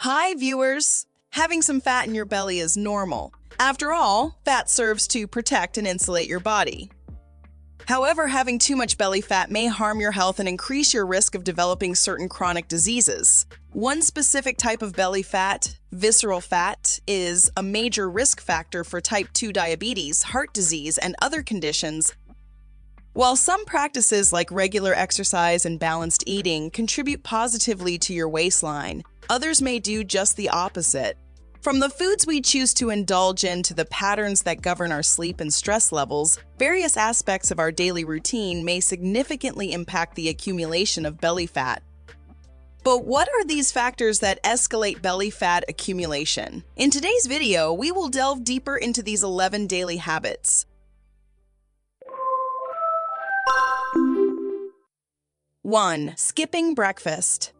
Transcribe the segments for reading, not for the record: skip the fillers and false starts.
Hi, viewers! Having some fat in your belly is normal. After all, fat serves to protect and insulate your body. However, having too much belly fat may harm your health and increase your risk of developing certain chronic diseases. One specific type of belly fat, visceral fat, is a major risk factor for type 2 diabetes, heart disease, and other conditions. While some practices like regular exercise and balanced eating contribute positively to your waistline, others may do just the opposite. From the foods we choose to indulge in to the patterns that govern our sleep and stress levels, various aspects of our daily routine may significantly impact the accumulation of belly fat. But what are these factors that escalate belly fat accumulation? In today's video, we will delve deeper into these 11 daily habits. 1. Skipping breakfast.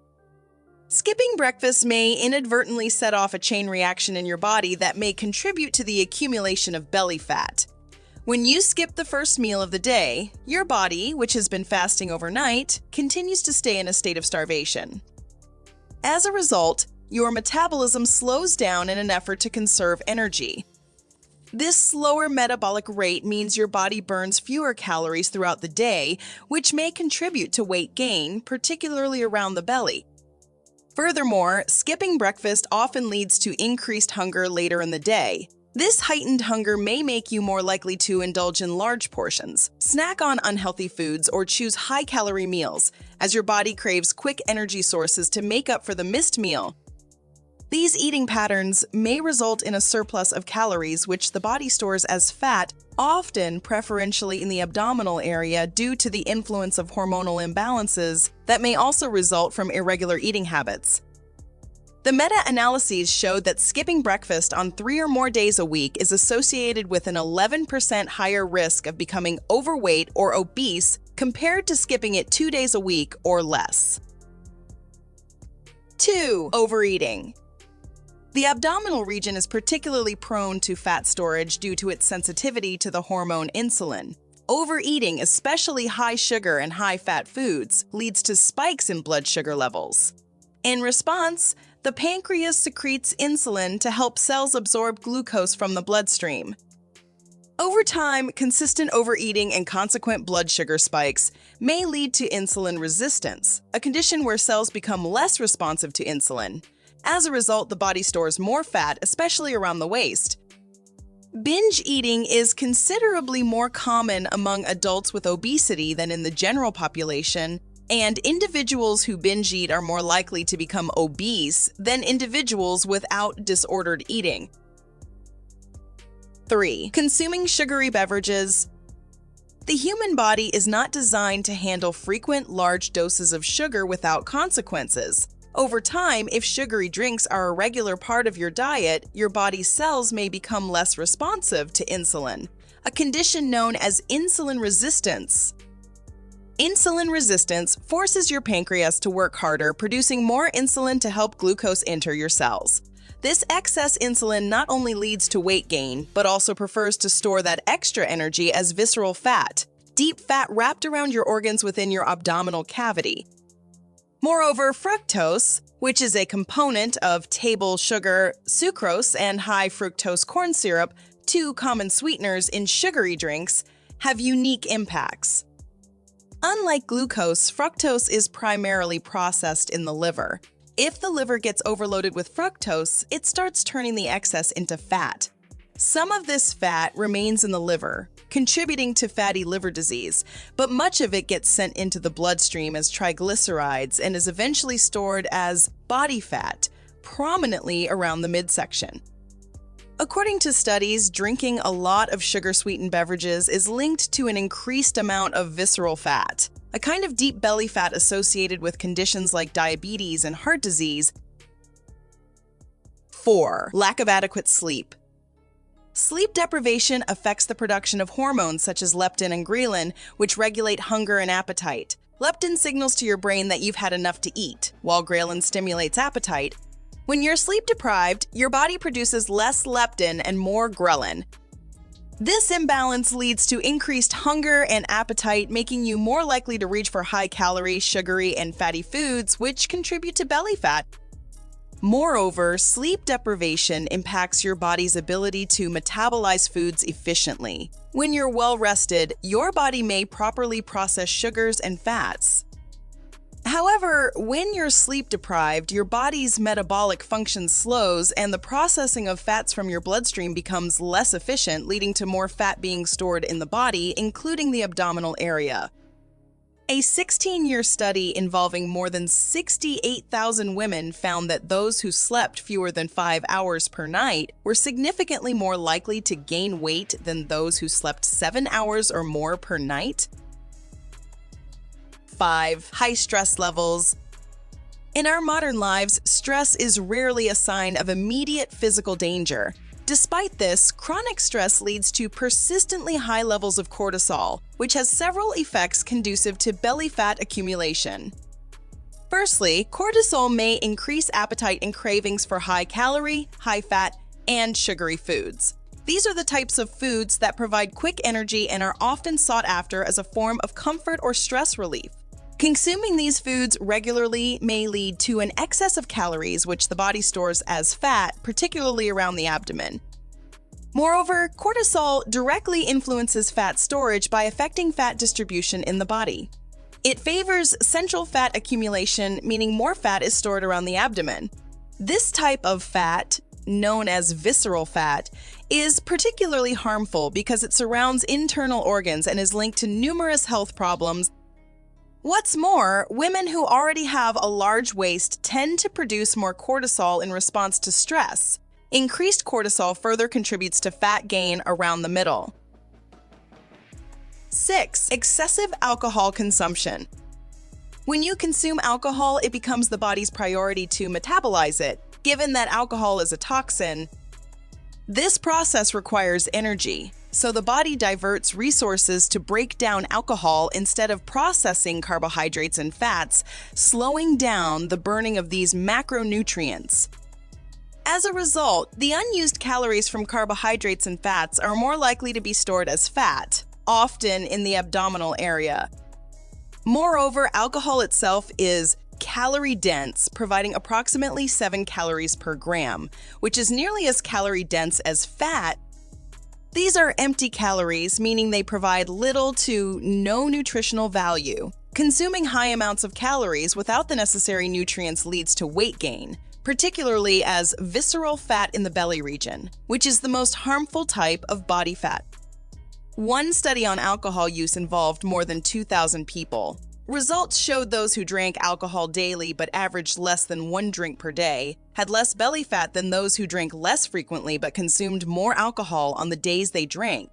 Skipping breakfast may inadvertently set off a chain reaction in your body that may contribute to the accumulation of belly fat. When you skip the first meal of the day, your body, which has been fasting overnight, continues to stay in a state of starvation. As a result, your metabolism slows down in an effort to conserve energy. This slower metabolic rate means your body burns fewer calories throughout the day, which may contribute to weight gain, particularly around the belly. Furthermore, skipping breakfast often leads to increased hunger later in the day. This heightened hunger may make you more likely to indulge in large portions, snack on unhealthy foods, or choose high-calorie meals, as your body craves quick energy sources to make up for the missed meal. These eating patterns may result in a surplus of calories which the body stores as fat, often preferentially in the abdominal area due to the influence of hormonal imbalances that may also result from irregular eating habits. The meta-analyses showed that skipping breakfast on 3 or more days a week is associated with an 11% higher risk of becoming overweight or obese compared to skipping it 2 days a week or less. 2. Overeating. The abdominal region is particularly prone to fat storage due to its sensitivity to the hormone insulin. Overeating, especially high sugar and high fat foods, leads to spikes in blood sugar levels. In response, the pancreas secretes insulin to help cells absorb glucose from the bloodstream. Over time, consistent overeating and consequent blood sugar spikes may lead to insulin resistance, a condition where cells become less responsive to insulin. As a result, the body stores more fat, especially around the waist. Binge eating is considerably more common among adults with obesity than in the general population, and individuals who binge eat are more likely to become obese than individuals without disordered eating. 3. Consuming sugary beverages. The human body is not designed to handle frequent, large doses of sugar without consequences. Over time, if sugary drinks are a regular part of your diet, your body's cells may become less responsive to insulin, a condition known as insulin resistance. Insulin resistance forces your pancreas to work harder, producing more insulin to help glucose enter your cells. This excess insulin not only leads to weight gain, but also prefers to store that extra energy as visceral fat, deep fat wrapped around your organs within your abdominal cavity. Moreover, fructose, which is a component of table sugar, sucrose, and high fructose corn syrup, 2 common sweeteners in sugary drinks, have unique impacts. Unlike glucose, fructose is primarily processed in the liver. If the liver gets overloaded with fructose, it starts turning the excess into fat. Some of this fat remains in the liver, contributing to fatty liver disease, but much of it gets sent into the bloodstream as triglycerides and is eventually stored as body fat, prominently around the midsection. According to studies, drinking a lot of sugar-sweetened beverages is linked to an increased amount of visceral fat, a kind of deep belly fat associated with conditions like diabetes and heart disease. 4. Lack of adequate sleep. Sleep deprivation affects the production of hormones such as leptin and ghrelin, which regulate hunger and appetite. Leptin signals to your brain that you've had enough to eat, while ghrelin stimulates appetite. When you're sleep deprived, your body produces less leptin and more ghrelin. This imbalance leads to increased hunger and appetite, making you more likely to reach for high-calorie, sugary, and fatty foods, which contribute to belly fat. Moreover, sleep deprivation impacts your body's ability to metabolize foods efficiently. When you're well rested, your body may properly process sugars and fats. However, when you're sleep deprived, your body's metabolic function slows and the processing of fats from your bloodstream becomes less efficient, leading to more fat being stored in the body, including the abdominal area. A 16-year study involving more than 68,000 women found that those who slept fewer than 5 hours per night were significantly more likely to gain weight than those who slept 7 hours or more per night. 5. High stress levels. In our modern lives, stress is rarely a sign of immediate physical danger. Despite this, chronic stress leads to persistently high levels of cortisol, which has several effects conducive to belly fat accumulation. Firstly, cortisol may increase appetite and cravings for high-calorie, high-fat, and sugary foods. These are the types of foods that provide quick energy and are often sought after as a form of comfort or stress relief. Consuming these foods regularly may lead to an excess of calories, which the body stores as fat, particularly around the abdomen. Moreover, cortisol directly influences fat storage by affecting fat distribution in the body. It favors central fat accumulation, meaning more fat is stored around the abdomen. This type of fat, known as visceral fat, is particularly harmful because it surrounds internal organs and is linked to numerous health problems. What's more, women who already have a large waist tend to produce more cortisol in response to stress. Increased cortisol further contributes to fat gain around the middle. 6. Excessive alcohol consumption. When you consume alcohol, it becomes the body's priority to metabolize it, given that alcohol is a toxin. This process requires energy, so the body diverts resources to break down alcohol instead of processing carbohydrates and fats, slowing down the burning of these macronutrients. As a result, the unused calories from carbohydrates and fats are more likely to be stored as fat, often in the abdominal area. Moreover, alcohol itself is calorie-dense, providing approximately 7 calories per gram, which is nearly as calorie-dense as fat. These are empty calories, meaning they provide little to no nutritional value. Consuming high amounts of calories without the necessary nutrients leads to weight gain, particularly as visceral fat in the belly region, which is the most harmful type of body fat. One study on alcohol use involved more than 2,000 people. Results showed those who drank alcohol daily but averaged less than 1 drink per day had less belly fat than those who drank less frequently but consumed more alcohol on the days they drank.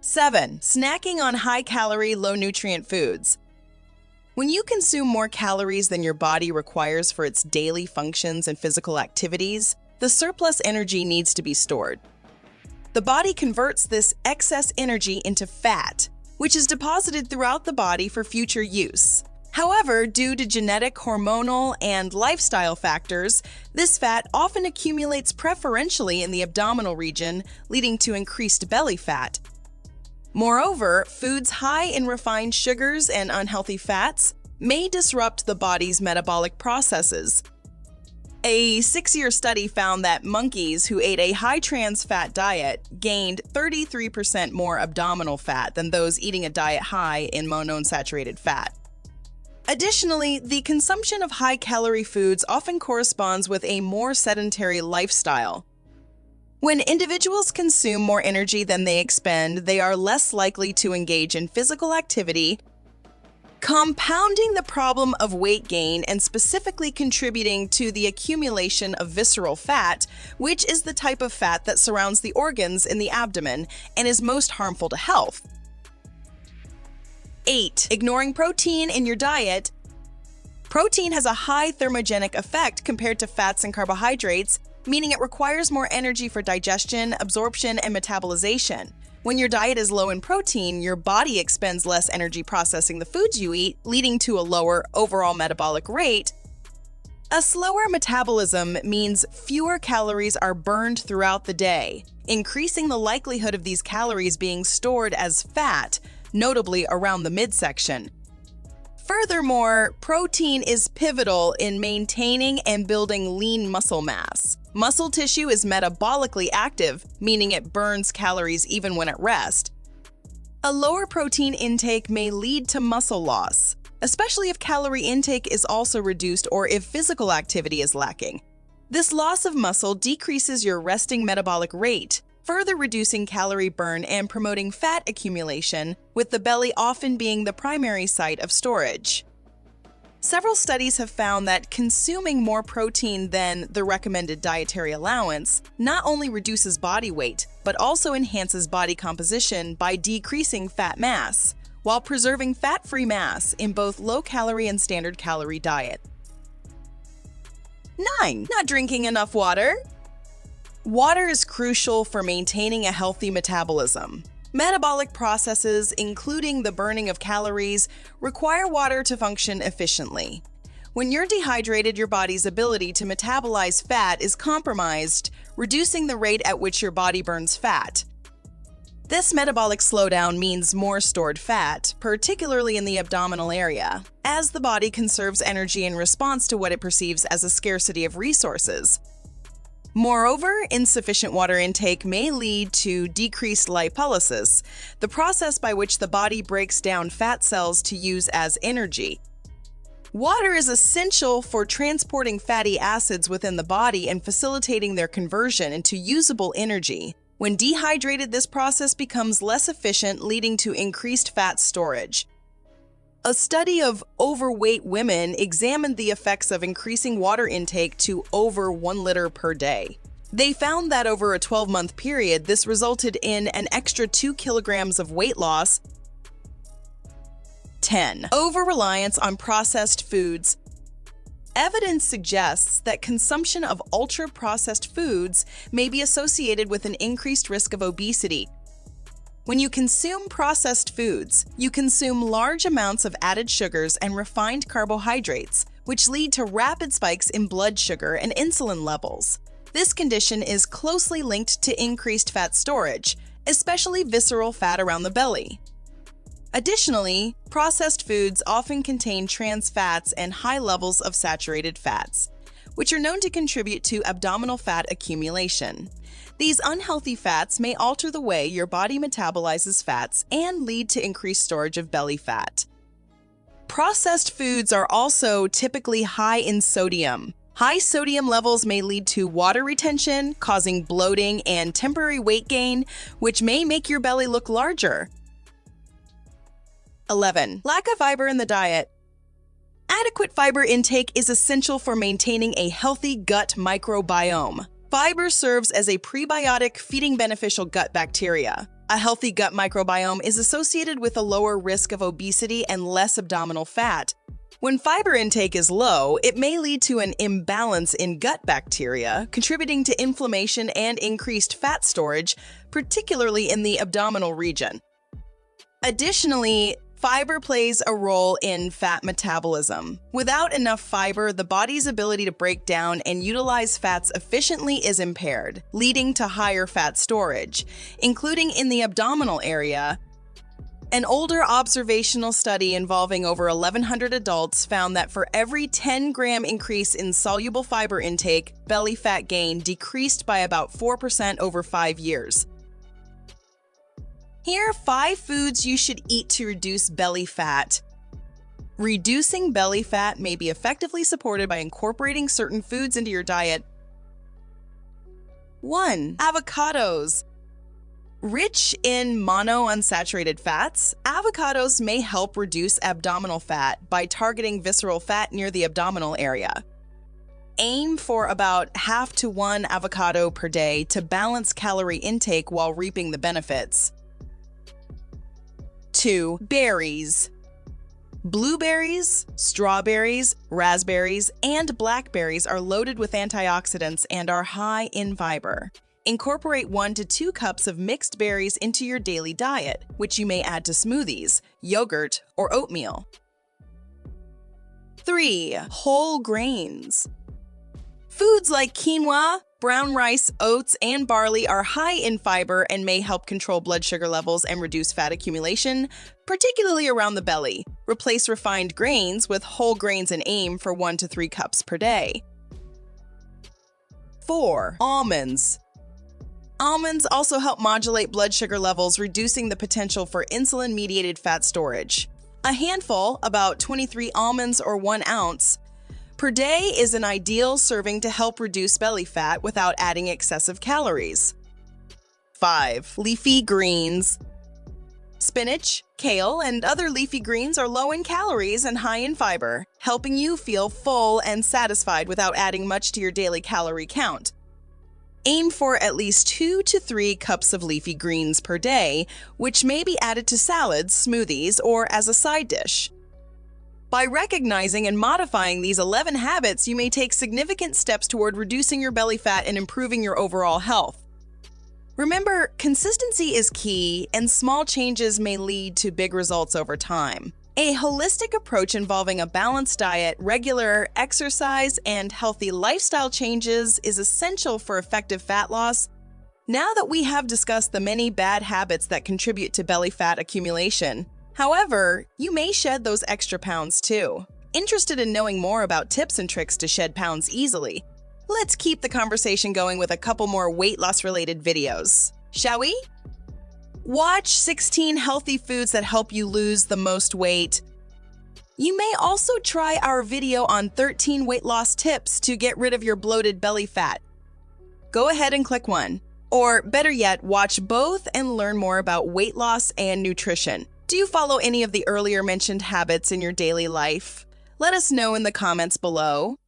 7. Snacking on high-calorie, low-nutrient foods. When you consume more calories than your body requires for its daily functions and physical activities, the surplus energy needs to be stored. The body converts this excess energy into fat, which is deposited throughout the body for future use. However, due to genetic, hormonal, and lifestyle factors, this fat often accumulates preferentially in the abdominal region, leading to increased belly fat. Moreover, foods high in refined sugars and unhealthy fats may disrupt the body's metabolic processes. A 6-year study found that monkeys who ate a high-trans fat diet gained 33% more abdominal fat than those eating a diet high in monounsaturated fat. Additionally, the consumption of high-calorie foods often corresponds with a more sedentary lifestyle. When individuals consume more energy than they expend, they are less likely to engage in physical activity, compounding the problem of weight gain and specifically contributing to the accumulation of visceral fat, which is the type of fat that surrounds the organs in the abdomen and is most harmful to health. 8. Ignoring protein in your diet. Protein has a high thermogenic effect compared to fats and carbohydrates, meaning it requires more energy for digestion, absorption, and metabolization. When your diet is low in protein, your body expends less energy processing the foods you eat, leading to a lower overall metabolic rate. A slower metabolism means fewer calories are burned throughout the day, increasing the likelihood of these calories being stored as fat, notably around the midsection. Furthermore, protein is pivotal in maintaining and building lean muscle mass. Muscle tissue is metabolically active, meaning it burns calories even when at rest. A lower protein intake may lead to muscle loss, especially if calorie intake is also reduced or if physical activity is lacking. This loss of muscle decreases your resting metabolic rate, further reducing calorie burn and promoting fat accumulation, with the belly often being the primary site of storage. Several studies have found that consuming more protein than the recommended dietary allowance not only reduces body weight, but also enhances body composition by decreasing fat mass, while preserving fat-free mass in both low-calorie and standard-calorie diet. 9. Not drinking enough water. Water is crucial for maintaining a healthy metabolism. Metabolic processes, including the burning of calories, require water to function efficiently. When you're dehydrated, your body's ability to metabolize fat is compromised, reducing the rate at which your body burns fat. This metabolic slowdown means more stored fat, particularly in the abdominal area, as the body conserves energy in response to what it perceives as a scarcity of resources. Moreover, insufficient water intake may lead to decreased lipolysis, the process by which the body breaks down fat cells to use as energy. Water is essential for transporting fatty acids within the body and facilitating their conversion into usable energy. When dehydrated, this process becomes less efficient, leading to increased fat storage. A study of overweight women examined the effects of increasing water intake to over 1 liter per day. They found that over a 12-month period, this resulted in an extra 2 kilograms of weight loss. 10. Over-reliance on processed foods. Evidence suggests that consumption of ultra-processed foods may be associated with an increased risk of obesity. When you consume processed foods, you consume large amounts of added sugars and refined carbohydrates, which lead to rapid spikes in blood sugar and insulin levels. This condition is closely linked to increased fat storage, especially visceral fat around the belly. Additionally, processed foods often contain trans fats and high levels of saturated fats, which are known to contribute to abdominal fat accumulation. These unhealthy fats may alter the way your body metabolizes fats and lead to increased storage of belly fat. Processed foods are also typically high in sodium. High sodium levels may lead to water retention, causing bloating and temporary weight gain, which may make your belly look larger. 11. Lack of fiber in the diet. Adequate fiber intake is essential for maintaining a healthy gut microbiome. Fiber serves as a prebiotic, feeding beneficial gut bacteria. A healthy gut microbiome is associated with a lower risk of obesity and less abdominal fat. When fiber intake is low, it may lead to an imbalance in gut bacteria, contributing to inflammation and increased fat storage, particularly in the abdominal region. Additionally, fiber plays a role in fat metabolism. Without enough fiber, the body's ability to break down and utilize fats efficiently is impaired, leading to higher fat storage, including in the abdominal area. An older observational study involving over 1,100 adults found that for every 10-gram increase in soluble fiber intake, belly fat gain decreased by about 4% over 5 years. Here are 5 foods you should eat to reduce belly fat. Reducing belly fat may be effectively supported by incorporating certain foods into your diet. 1. Avocados. Rich in monounsaturated fats, avocados may help reduce abdominal fat by targeting visceral fat near the abdominal area. Aim for about half to 1 avocado per day to balance calorie intake while reaping the benefits. 2. Berries. Blueberries, strawberries, raspberries, and blackberries are loaded with antioxidants and are high in fiber. Incorporate 1 to 2 cups of mixed berries into your daily diet, which you may add to smoothies, yogurt, or oatmeal. 3. Whole grains. Foods like quinoa, brown rice, oats, and barley are high in fiber and may help control blood sugar levels and reduce fat accumulation, particularly around the belly. Replace refined grains with whole grains and aim for 1 to 3 cups per day. 4. Almonds. Almonds also help modulate blood sugar levels, reducing the potential for insulin-mediated fat storage. A handful, about 23 almonds or 1 ounce, per day is an ideal serving to help reduce belly fat without adding excessive calories. 5. Leafy greens. Spinach, kale, and other leafy greens are low in calories and high in fiber, helping you feel full and satisfied without adding much to your daily calorie count. Aim for at least 2 to 3 cups of leafy greens per day, which may be added to salads, smoothies, or as a side dish. By recognizing and modifying these 11 habits, you may take significant steps toward reducing your belly fat and improving your overall health. Remember, consistency is key, and small changes may lead to big results over time. A holistic approach involving a balanced diet, regular exercise, and healthy lifestyle changes is essential for effective fat loss. Now that we have discussed the many bad habits that contribute to belly fat accumulation, however, you may shed those extra pounds too. Interested in knowing more about tips and tricks to shed pounds easily? Let's keep the conversation going with a couple more weight loss related videos, shall we? Watch 16 healthy foods that help you lose the most weight. You may also try our video on 13 weight loss tips to get rid of your bloated belly fat. Go ahead and click one. Or better yet, watch both and learn more about weight loss and nutrition. Do you follow any of the earlier mentioned habits in your daily life? Let us know in the comments below.